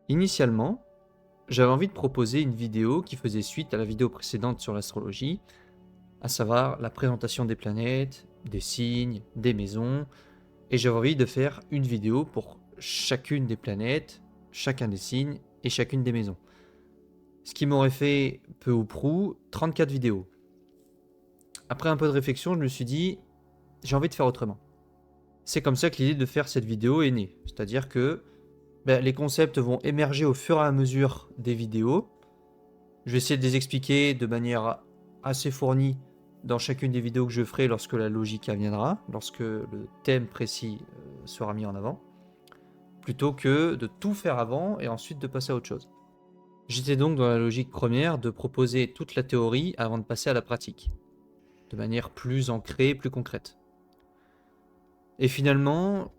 Initialement, j'avais envie de proposer une vidéo qui faisait suite à la vidéo précédente sur l'astrologie, à savoir la présentation des planètes, des signes, des maisons, et j'avais envie de faire une vidéo pour chacune des planètes, chacun des signes et chacune des maisons. Ce qui m'aurait fait peu ou prou 34 vidéos. Après un peu de réflexion, je me suis dit, j'ai envie de faire autrement. C'est comme ça que l'idée de faire cette vidéo est née. C'est-à-dire que les concepts vont émerger au fur et à mesure des vidéos. Je vais essayer de les expliquer de manière assez fournie dans chacune des vidéos que je ferai lorsque la logique viendra, lorsque le thème précis sera mis en avant, plutôt que de tout faire avant et ensuite de passer à autre chose. J'étais donc dans la logique première de proposer toute la théorie avant de passer à la pratique, de manière plus ancrée, plus concrète. Et finalement,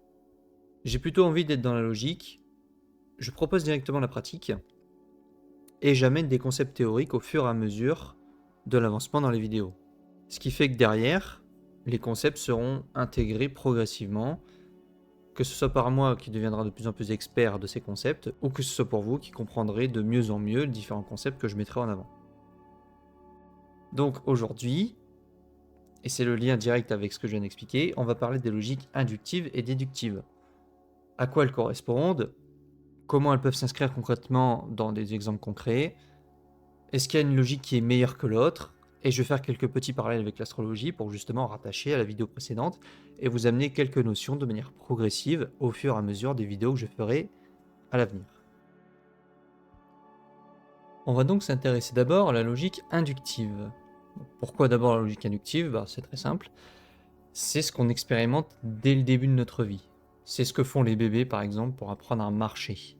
j'ai plutôt envie d'être dans la logique, je propose directement la pratique, et j'amène des concepts théoriques au fur et à mesure de l'avancement dans les vidéos. Ce qui fait que derrière, les concepts seront intégrés progressivement, que ce soit par moi qui deviendra de plus en plus expert de ces concepts, ou que ce soit pour vous qui comprendrez de mieux en mieux les différents concepts que je mettrai en avant. Donc aujourd'hui, et c'est le lien direct avec ce que je viens d'expliquer, on va parler des logiques inductives et déductives. À quoi elles correspondent, comment elles peuvent s'inscrire concrètement dans des exemples concrets, est-ce qu'il y a une logique qui est meilleure que l'autre, et je vais faire quelques petits parallèles avec l'astrologie pour justement rattacher à la vidéo précédente et vous amener quelques notions de manière progressive au fur et à mesure des vidéos que je ferai à l'avenir. On va donc s'intéresser d'abord à la logique inductive. Pourquoi d'abord la logique inductive? C'est très simple. C'est ce qu'on expérimente dès le début de notre vie. C'est ce que font les bébés par exemple pour apprendre à marcher.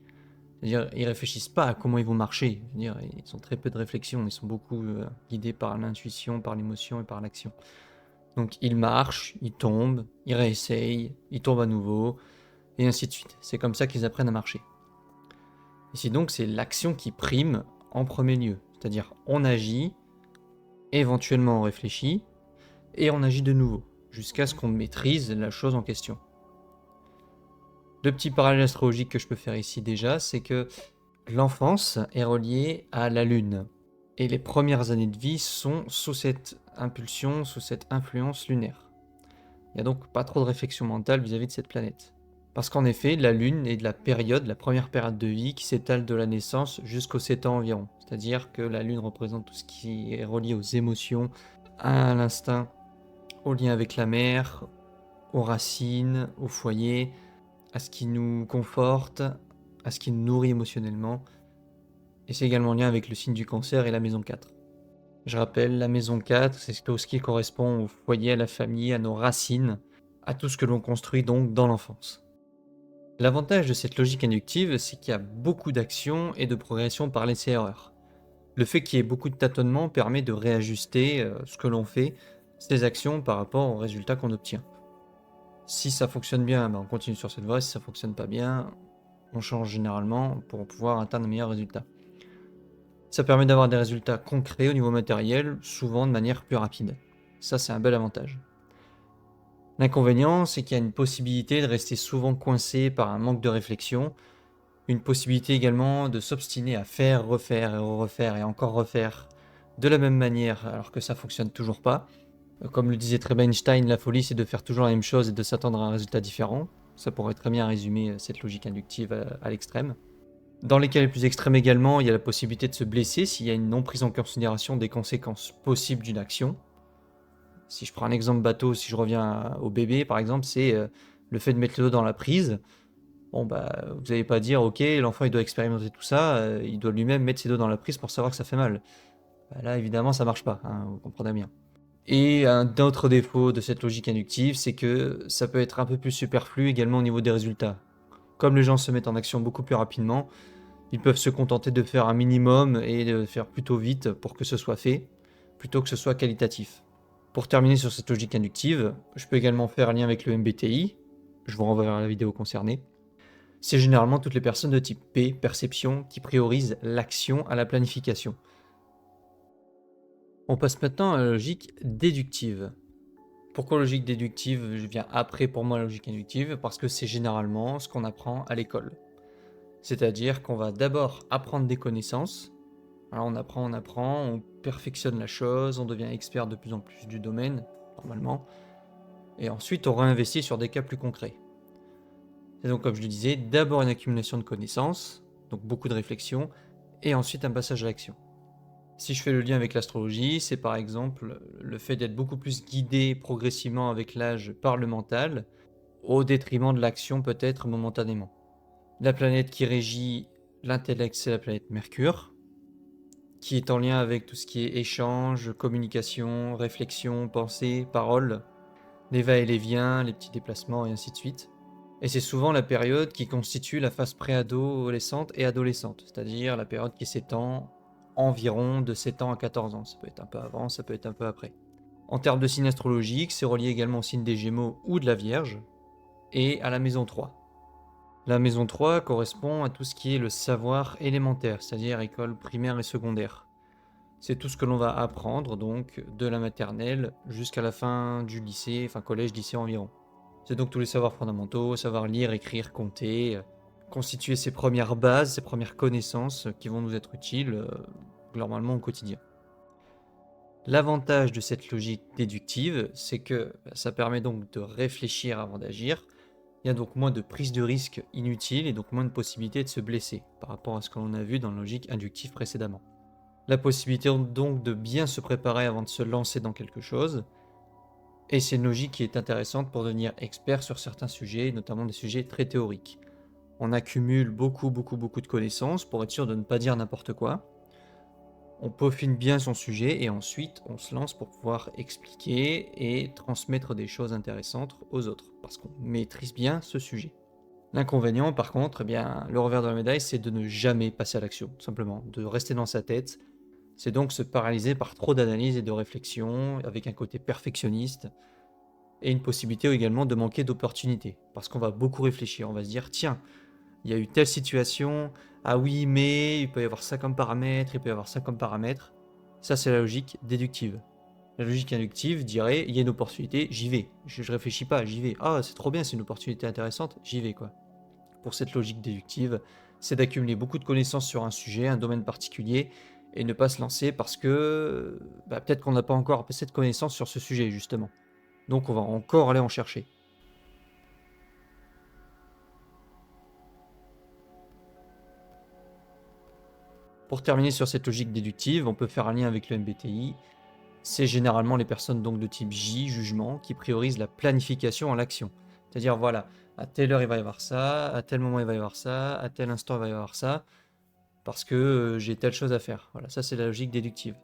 C'est-à-dire, ils réfléchissent pas à comment ils vont marcher. C'est-à-dire, ils ont très peu de réflexion. Ils sont beaucoup guidés par l'intuition, par l'émotion et par l'action. Donc, ils marchent, ils tombent, ils réessayent, ils tombent à nouveau, et ainsi de suite. C'est comme ça qu'ils apprennent à marcher. Ici donc, c'est l'action qui prime en premier lieu. C'est-à-dire, on agit, éventuellement on réfléchit, et on agit de nouveau, jusqu'à ce qu'on maîtrise la chose en question. Deux petits parallèles astrologiques que je peux faire ici déjà, c'est que l'enfance est reliée à la lune. Et les premières années de vie sont sous cette impulsion, sous cette influence lunaire. Il n'y a donc pas trop de réflexion mentale vis-à-vis de cette planète. Parce qu'en effet, la lune est de la première période de vie qui s'étale de la naissance jusqu'aux 7 ans environ. C'est-à-dire que la lune représente tout ce qui est relié aux émotions, à l'instinct, au lien avec la mère, aux racines, au foyer, à ce qui nous conforte, à ce qui nous nourrit émotionnellement. Et c'est également en lien avec le signe du Cancer et la maison 4. Je rappelle, la maison 4, c'est tout ce qui correspond au foyer, à la famille, à nos racines, à tout ce que l'on construit donc dans l'enfance. L'avantage de cette logique inductive, c'est qu'il y a beaucoup d'actions et de progression par l'essai-erreur. Le fait qu'il y ait beaucoup de tâtonnements permet de réajuster ce que l'on fait, ces actions par rapport aux résultats qu'on obtient. Si ça fonctionne bien, on continue sur cette voie. Si ça fonctionne pas bien, on change généralement pour pouvoir atteindre de meilleurs résultats. Ça permet d'avoir des résultats concrets au niveau matériel, souvent de manière plus rapide. Ça, c'est un bel avantage. L'inconvénient, c'est qu'il y a une possibilité de rester souvent coincé par un manque de réflexion, une possibilité également de s'obstiner à faire, refaire et refaire et encore refaire de la même manière alors que ça fonctionne toujours pas. Comme le disait très bien Einstein, la folie c'est de faire toujours la même chose et de s'attendre à un résultat différent. Ça pourrait très bien résumer cette logique inductive à l'extrême. Dans les cas les plus extrêmes également, il y a la possibilité de se blesser s'il y a une non prise en considération des conséquences possibles d'une action. Si je prends un exemple bateau, si je reviens au bébé par exemple, c'est le fait de mettre le dos dans la prise. Bon vous n'allez pas dire ok, l'enfant il doit expérimenter tout ça, il doit lui-même mettre ses doigts dans la prise pour savoir que ça fait mal. Là évidemment ça marche pas, vous comprenez bien. Et un autre défaut de cette logique inductive, c'est que ça peut être un peu plus superflu également au niveau des résultats. Comme les gens se mettent en action beaucoup plus rapidement, ils peuvent se contenter de faire un minimum et de faire plutôt vite pour que ce soit fait, plutôt que ce soit qualitatif. Pour terminer sur cette logique inductive, je peux également faire un lien avec le MBTI, je vous renvoie vers la vidéo concernée. C'est généralement toutes les personnes de type P, perception, qui priorisent l'action à la planification. On passe maintenant à la logique déductive. Pourquoi logique déductive vient après pour moi la logique inductive? Parce que c'est généralement ce qu'on apprend à l'école. C'est-à-dire qu'on va d'abord apprendre des connaissances. Alors on apprend, on perfectionne la chose, on devient expert de plus en plus du domaine, normalement. Et ensuite on réinvestit sur des cas plus concrets. C'est donc, comme je le disais, d'abord une accumulation de connaissances, donc beaucoup de réflexion, et ensuite un passage à l'action. Si je fais le lien avec l'astrologie, c'est par exemple le fait d'être beaucoup plus guidé progressivement avec l'âge par le mental, au détriment de l'action peut-être momentanément. La planète qui régit l'intellect, c'est la planète Mercure, qui est en lien avec tout ce qui est échange, communication, réflexion, pensée, parole, les va et les viens, les petits déplacements et ainsi de suite. Et c'est souvent la période qui constitue la phase préadolescente et adolescente, c'est-à-dire la période qui s'étend environ de 7 ans à 14 ans. Ça peut être un peu avant, ça peut être un peu après. En termes de signe astrologique, c'est relié également au signe des Gémeaux ou de la Vierge, et à la maison 3. La maison 3 correspond à tout ce qui est le savoir élémentaire, c'est-à-dire école primaire et secondaire. C'est tout ce que l'on va apprendre, donc, de la maternelle jusqu'à la fin du lycée, enfin collège, lycée environ. C'est donc tous les savoirs fondamentaux, savoir lire, écrire, compter, constituer ses premières bases, ses premières connaissances qui vont nous être utiles normalement au quotidien. L'avantage de cette logique déductive, c'est que ça permet donc de réfléchir avant d'agir. Il y a donc moins de prise de risque inutile et donc moins de possibilités de se blesser par rapport à ce que l'on a vu dans la logique inductive précédemment. La possibilité donc de bien se préparer avant de se lancer dans quelque chose. Et c'est une logique qui est intéressante pour devenir expert sur certains sujets, notamment des sujets très théoriques. On accumule beaucoup de connaissances pour être sûr de ne pas dire n'importe quoi. On peaufine bien son sujet et ensuite on se lance pour pouvoir expliquer et transmettre des choses intéressantes aux autres, parce qu'on maîtrise bien ce sujet. L'inconvénient, par contre, eh bien, le revers de la médaille, c'est de ne jamais passer à l'action, tout simplement, de rester dans sa tête. C'est donc se paralyser par trop d'analyse et de réflexion, avec un côté perfectionniste, et une possibilité également de manquer d'opportunités, parce qu'on va beaucoup réfléchir, on va se dire, tiens, il y a eu telle situation, ah oui, mais il peut y avoir ça comme paramètre, il peut y avoir ça comme paramètre. Ça, c'est la logique déductive. La logique inductive dirait, il y a une opportunité, j'y vais. Je réfléchis pas, j'y vais. Ah, c'est trop bien, c'est une opportunité intéressante, j'y vais, quoi. Pour cette logique déductive, c'est d'accumuler beaucoup de connaissances sur un sujet, un domaine particulier, et ne pas se lancer parce que peut-être qu'on n'a pas encore assez de connaissances sur ce sujet, justement. Donc on va encore aller en chercher. Pour terminer sur cette logique déductive, on peut faire un lien avec le MBTI. C'est généralement les personnes donc de type J, jugement, qui priorisent la planification à l'action. C'est-à-dire, voilà, à telle heure il va y avoir ça, à tel moment il va y avoir ça, à tel instant il va y avoir ça, parce que j'ai telle chose à faire. Voilà, ça c'est la logique déductive.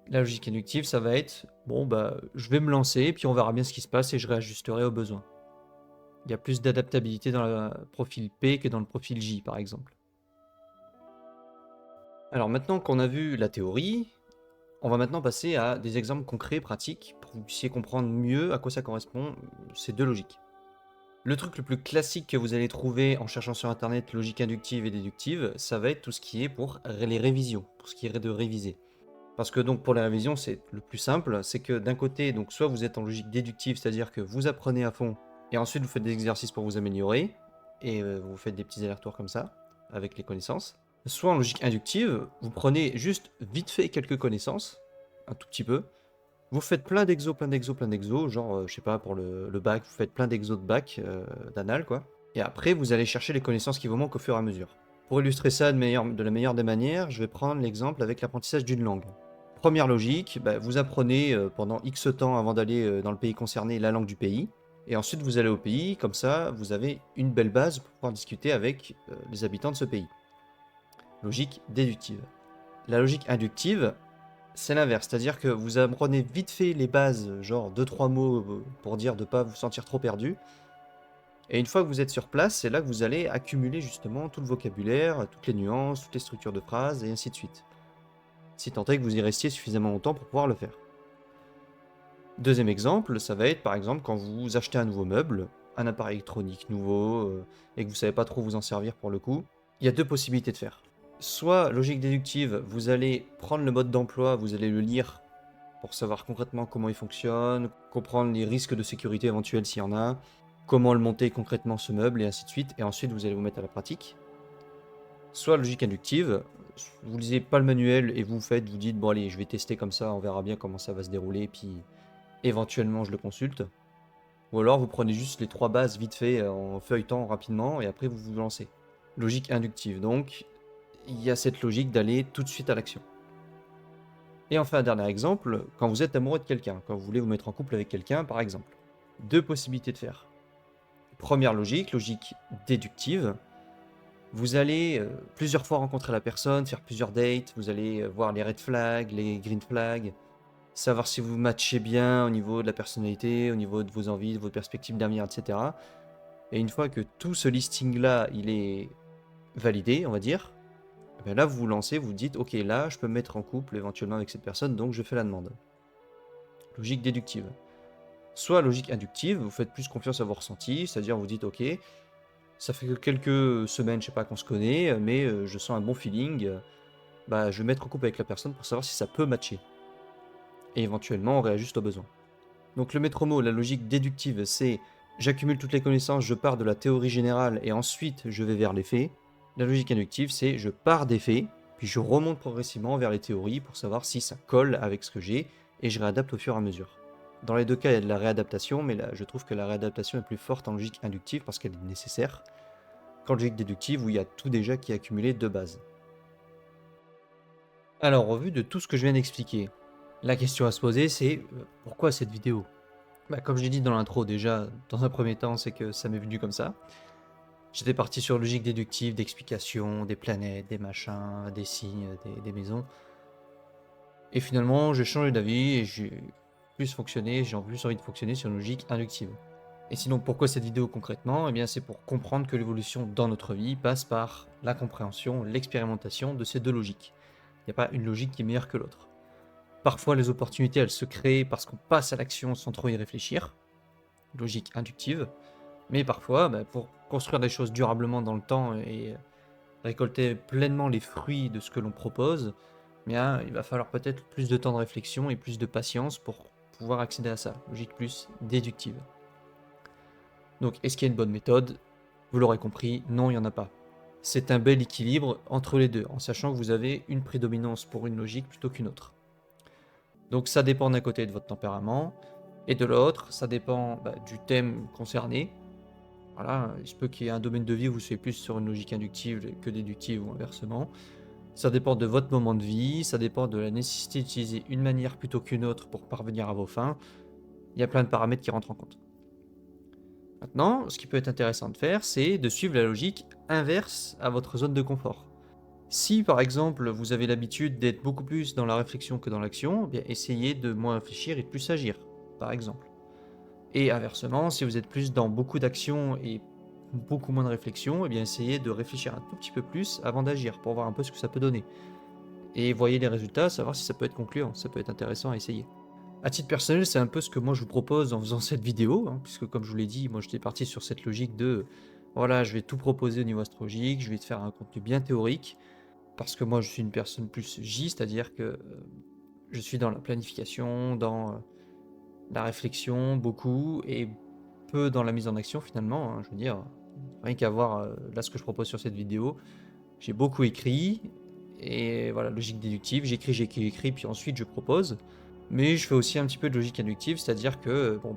La logique inductive, ça va être, bon, je vais me lancer, puis on verra bien ce qui se passe et je réajusterai au besoin. Il y a plus d'adaptabilité dans le profil P que dans le profil J, par exemple. Alors maintenant qu'on a vu la théorie, on va maintenant passer à des exemples concrets, pratiques, pour que vous puissiez comprendre mieux à quoi ça correspond ces deux logiques. Le truc le plus classique que vous allez trouver en cherchant sur internet logique inductive et déductive, ça va être tout ce qui est pour les révisions, pour ce qui est de réviser. Parce que donc pour les révisions, c'est le plus simple, c'est que d'un côté, donc soit vous êtes en logique déductive, c'est-à-dire que vous apprenez à fond, et ensuite vous faites des exercices pour vous améliorer, et vous faites des petits allers-retours comme ça, avec les connaissances. Soit en logique inductive, vous prenez juste vite fait quelques connaissances, un tout petit peu, vous faites plein d'exos, genre, je sais pas, pour le bac, vous faites plein d'exos de bac, d'anal, quoi. Et après, vous allez chercher les connaissances qui vous manquent au fur et à mesure. Pour illustrer ça de la meilleure des manières, je vais prendre l'exemple avec l'apprentissage d'une langue. Première logique, vous apprenez pendant X temps avant d'aller dans le pays concerné la langue du pays, et ensuite vous allez au pays, comme ça vous avez une belle base pour pouvoir discuter avec les habitants de ce pays. Logique déductive. La logique inductive, c'est l'inverse, c'est-à-dire que vous apprenez vite fait les bases, genre 2-3 mots pour dire de ne pas vous sentir trop perdu, et une fois que vous êtes sur place, c'est là que vous allez accumuler justement tout le vocabulaire, toutes les nuances, toutes les structures de phrases, et ainsi de suite. Si tant est que vous y restiez suffisamment longtemps pour pouvoir le faire. Deuxième exemple, ça va être par exemple quand vous achetez un nouveau meuble, un appareil électronique nouveau, et que vous ne savez pas trop vous en servir pour le coup, il y a deux possibilités de faire. Soit, logique déductive, vous allez prendre le mode d'emploi, vous allez le lire pour savoir concrètement comment il fonctionne, comprendre les risques de sécurité éventuels s'il y en a, comment le monter concrètement ce meuble, et ainsi de suite, et ensuite vous allez vous mettre à la pratique. Soit logique inductive, vous lisez pas le manuel et vous faites, vous dites bon allez, je vais tester comme ça, on verra bien comment ça va se dérouler, puis éventuellement je le consulte. Ou alors vous prenez juste les 3 bases vite fait en feuilletant rapidement et après vous vous lancez. Logique inductive, donc il y a cette logique d'aller tout de suite à l'action. Et enfin un dernier exemple, quand vous êtes amoureux de quelqu'un, quand vous voulez vous mettre en couple avec quelqu'un par exemple. 2 possibilités de faire. Première logique, logique déductive. Vous allez plusieurs fois rencontrer la personne, faire plusieurs dates, vous allez voir les red flags, les green flags, savoir si vous matchez bien au niveau de la personnalité, au niveau de vos envies, de vos perspectives d'avenir, etc. Et une fois que tout ce listing-là, il est validé, on va dire, eh bien là, vous vous lancez, vous dites, ok, là, je peux me mettre en couple éventuellement avec cette personne, donc je fais la demande. Logique déductive. Soit logique inductive, vous faites plus confiance à vos ressentis, c'est-à-dire vous dites, ok, ça fait que quelques semaines, je sais pas, qu'on se connaît, mais je sens un bon feeling, bah, je vais mettre en couple avec la personne pour savoir si ça peut matcher. Et éventuellement, on réajuste au besoin. Donc le maître mot, la logique déductive, c'est j'accumule toutes les connaissances, je pars de la théorie générale et ensuite je vais vers les faits. La logique inductive, c'est je pars des faits, puis je remonte progressivement vers les théories pour savoir si ça colle avec ce que j'ai et je réadapte au fur et à mesure. Dans les deux cas, il y a de la réadaptation, mais là, je trouve que la réadaptation est plus forte en logique inductive parce qu'elle est nécessaire qu'en logique déductive où il y a tout déjà qui est accumulé de base. Alors, au vu de tout ce que je viens d'expliquer, la question à se poser c'est pourquoi cette vidéo? Bah, comme je l'ai dit dans l'intro déjà, dans un premier temps, c'est que ça m'est venu comme ça. J'étais parti sur logique déductive, d'explication, des planètes, des machins, des signes, des maisons. Et finalement, j'ai changé d'avis et j'ai plus envie de fonctionner sur une logique inductive. Et sinon, pourquoi cette vidéo concrètement? Eh bien, c'est pour comprendre que l'évolution dans notre vie passe par la compréhension, l'expérimentation de ces deux logiques. Il n'y a pas une logique qui est meilleure que l'autre. Parfois, les opportunités, elles se créent parce qu'on passe à l'action sans trop y réfléchir. Logique inductive. Mais parfois, bah, pour construire des choses durablement dans le temps et récolter pleinement les fruits de ce que l'on propose, bien, il va falloir peut-être plus de temps de réflexion et plus de patience pour pouvoir accéder à ça. Logique plus déductive. Donc, est-ce qu'il y a une bonne méthode? Vous l'aurez compris, non, il n'y en a pas. C'est un bel équilibre entre les deux, en sachant que vous avez une prédominance pour une logique plutôt qu'une autre. Donc ça dépend d'un côté de votre tempérament, et de l'autre, ça dépend du thème concerné. Voilà, il se peut qu'il y ait un domaine de vie où vous soyez plus sur une logique inductive que déductive ou inversement. Ça dépend de votre moment de vie, ça dépend de la nécessité d'utiliser une manière plutôt qu'une autre pour parvenir à vos fins. Il y a plein de paramètres qui rentrent en compte. Maintenant, ce qui peut être intéressant de faire, c'est de suivre la logique inverse à votre zone de confort. Si par exemple vous avez l'habitude d'être beaucoup plus dans la réflexion que dans l'action, eh bien essayez de moins réfléchir et de plus agir, par exemple. Et inversement, si vous êtes plus dans beaucoup d'action et beaucoup moins de réflexion, eh bien essayez de réfléchir un tout petit peu plus avant d'agir pour voir un peu ce que ça peut donner. Et voyez les résultats, savoir si ça peut être concluant, ça peut être intéressant à essayer. À titre personnel, c'est un peu ce que moi je vous propose en faisant cette vidéo, puisque comme je vous l'ai dit, moi j'étais parti sur cette logique de voilà, je vais tout proposer au niveau astrologique, je vais te faire un contenu bien théorique, parce que moi je suis une personne plus J, c'est-à-dire que je suis dans la planification, dans la réflexion beaucoup, et peu dans la mise en action finalement, je veux dire, rien qu'à voir là ce que je propose sur cette vidéo, j'ai beaucoup écrit, et voilà, logique déductive, j'écris, puis ensuite je propose, mais je fais aussi un petit peu de logique inductive, c'est-à-dire que bon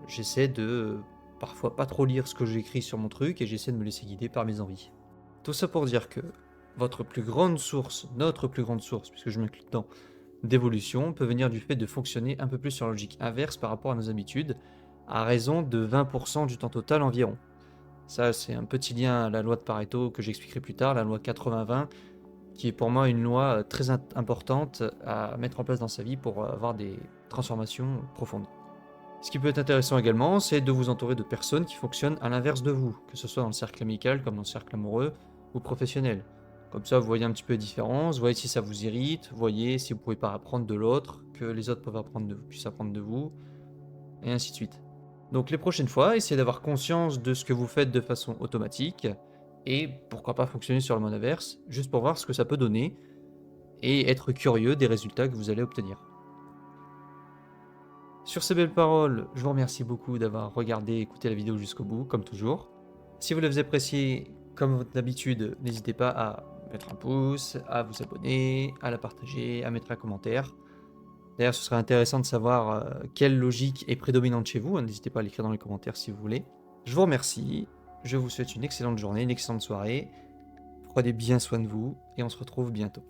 j'essaie de parfois pas trop lire ce que j'écris sur mon truc, et j'essaie de me laisser guider par mes envies. Tout ça pour dire que votre plus grande source, notre plus grande source, puisque je m'inclus dedans, d'évolution peut venir du fait de fonctionner un peu plus sur la logique inverse par rapport à nos habitudes, à raison de 20% du temps total environ. Ça, c'est un petit lien à la loi de Pareto que j'expliquerai plus tard, la loi 80-20, qui est pour moi une loi très importante à mettre en place dans sa vie pour avoir des transformations profondes. Ce qui peut être intéressant également, c'est de vous entourer de personnes qui fonctionnent à l'inverse de vous, que ce soit dans le cercle amical comme dans le cercle amoureux ou professionnel. Comme ça, vous voyez un petit peu les différences, vous voyez si ça vous irrite, vous voyez si vous pouvez pas apprendre de l'autre, que les autres puissent apprendre de vous, et ainsi de suite. Donc les prochaines fois, essayez d'avoir conscience de ce que vous faites de façon automatique, et pourquoi pas fonctionner sur le mode inverse, juste pour voir ce que ça peut donner, et être curieux des résultats que vous allez obtenir. Sur ces belles paroles, je vous remercie beaucoup d'avoir regardé et écouté la vidéo jusqu'au bout, comme toujours. Si vous l'avez apprécié, comme d'habitude, n'hésitez pas à mettre un pouce, à vous abonner, à la partager, à mettre un commentaire. D'ailleurs, ce serait intéressant de savoir quelle logique est prédominante chez vous. N'hésitez pas à l'écrire dans les commentaires si vous voulez. Je vous remercie. Je vous souhaite une excellente journée, une excellente soirée. Prenez bien soin de vous et on se retrouve bientôt.